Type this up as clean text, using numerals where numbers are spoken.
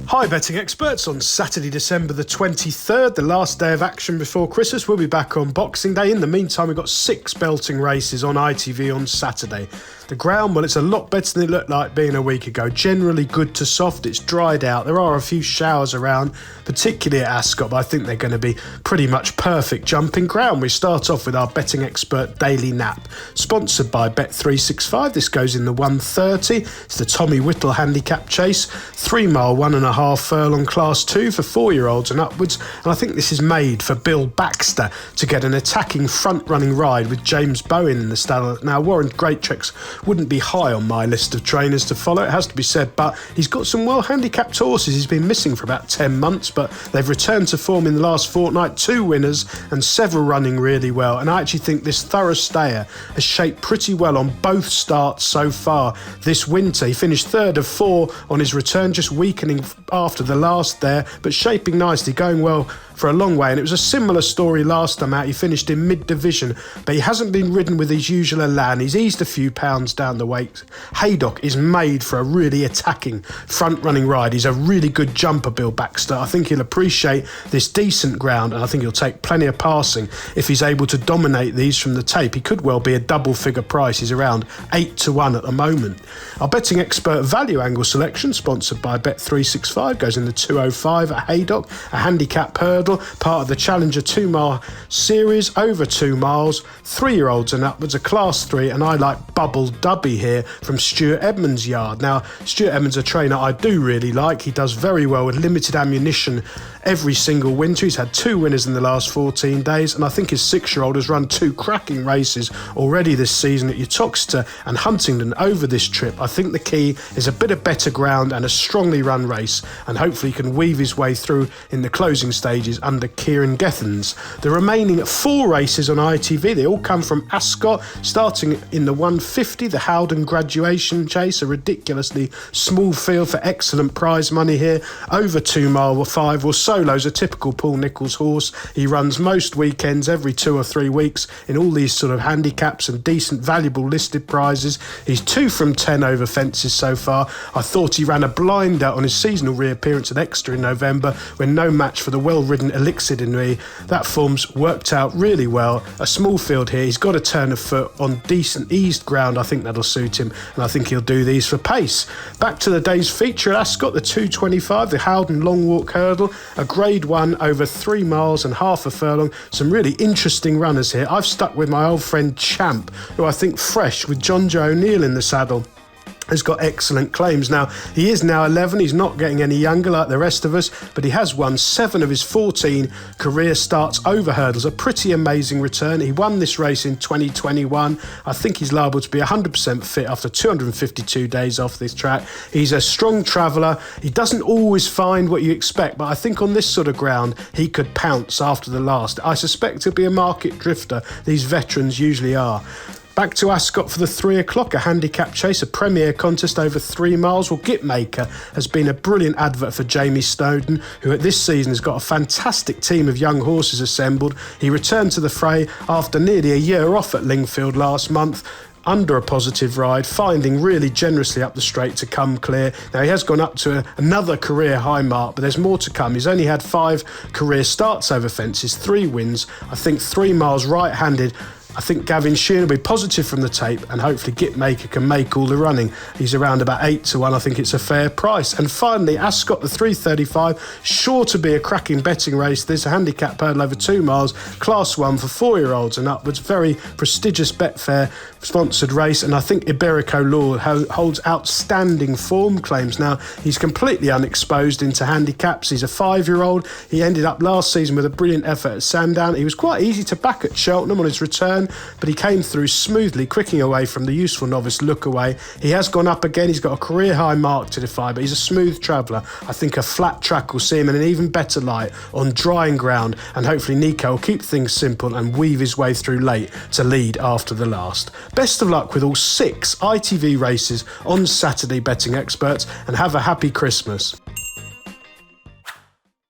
Hi betting experts, on Saturday December the 23rd, the last day of action before Christmas. We'll be back on Boxing Day. In the meantime, we've got 6 belting races on ITV on Saturday. The ground, well, it's a lot better than it looked like being a week ago. Generally good to soft, it's dried out. There are a few showers around, particularly at Ascot, but I think they're going to be pretty much perfect jumping ground. We start off with our betting expert Daily Nap, sponsored by Bet365. This goes in the 130. It's the Tommy Whittle handicap chase, 3 mile, 1.5 furlong class 2 for 4-year-olds and upwards. And I think this is made for Bill Baxter to get an attacking front-running ride with James Bowen in the stable. Now, Warren Greatrex wouldn't be high on my list of trainers to follow, it has to be said, but he's got some well-handicapped horses. He's been missing for about 10 months, but they've returned to form in the last fortnight, 2 winners and several running really well. And I actually think this thorough stayer has shaped pretty well on both starts so far this winter. He finished 3rd of 4 on his return, just weakening after the last there, but shaping nicely, going well for a long way. And it was a similar story last time out. He finished in mid-division, but he hasn't been ridden with his usual elan. He's eased a few pounds down the weight. Haydock is made for a really attacking front-running ride. He's a really good jumper, Bill Baxter. I think he'll appreciate this decent ground, and I think he'll take plenty of passing if he's able to dominate these from the tape. He could well be a double-figure price. He's around 8-1 at the moment. Our betting expert value angle selection, sponsored by Bet365, goes in the 205 at Haydock, a handicap hurdle, part of the Challenger 2 mile series, over 2 miles, 3-year-olds and upwards, a class 3, and I like Bubble Dubby here from Stuart Edmonds' yard. Now, Stuart Edmonds, a trainer I do really like. He does very well with limited ammunition every single winter. He's had 2 winners in the last 14 days, and I think his 6-year-old has run 2 cracking races already this season at Uttoxeter and Huntingdon over this trip. I think the key is a bit of better ground and a strongly run race, and hopefully he can weave his way through in the closing stages under Kieran Gethens. The remaining 4 races on ITV, they all come from Ascot, starting in the 150, the Howden Graduation Chase, a ridiculously small field for excellent prize money here, over 2 mile 5, or Solo's a typical Paul Nicholls horse. He runs most weekends every 2 or 3 weeks in all these sort of handicaps and decent valuable listed prizes. He's 2 from 10 over fences so far. I thought he ran a blinder on his seasonal reappearance at Exeter in November when no match for the well-ridden Elixir in me. That form's worked out really well. A small field here, he's got a turn of foot on decent eased ground. I think that'll suit him, and I think he'll do these for pace. Back to the day's feature at Ascot, the 225, the Howden Long Walk Hurdle, a grade 1 over 3 miles and half a furlong. Some really interesting runners here. I've stuck with my old friend Champ, who I think fresh with John Joe O'Neill in the saddle has got excellent claims. Now, he is now 11, he's not getting any younger like the rest of us, but he has won 7 of his 14 career starts over hurdles, a pretty amazing return. He won this race in 2021. I think he's liable to be 100% fit after 252 days off this track. He's a strong traveller. He doesn't always find what you expect, but I think on this sort of ground, he could pounce after the last. I suspect he'll be a market drifter. These veterans usually are. Back to Ascot for the 3 o'clock, a handicap chase, a premier contest over 3 miles. Well, Gitmaker has been a brilliant advert for Jamie Snowden, who at this season has got a fantastic team of young horses assembled. He returned to the fray after nearly a year off at Lingfield last month, under a positive ride, finding really generously up the straight to come clear. Now, he has gone up to another career high mark, but there's more to come. He's only had 5 career starts over fences, 3 wins, I think 3 miles right-handed. I think Gavin Sheehan will be positive from the tape, and hopefully Gitmaker can make all the running. He's around about 8-1. I think it's a fair price. And finally, Ascot, the 335, sure to be a cracking betting race. There's a handicap hurdle over 2 miles, class 1 for 4-year-olds and upwards. Very prestigious Betfair sponsored race, and I think Iberico Law holds outstanding form claims. Now, he's completely unexposed into handicaps. He's a 5-year-old. He ended up last season with a brilliant effort at Sandown. He was quite easy to back at Cheltenham on his return, but he came through smoothly, quicking away from the useful novice look away. He has gone up again. He's got a career high mark to defy, but he's a smooth traveller. I think a flat track will see him in an even better light on drying ground, and hopefully Nico will keep things simple and weave his way through late to lead after the last. Best of luck with all 6 ITV races on Saturday, betting experts, and have a happy Christmas.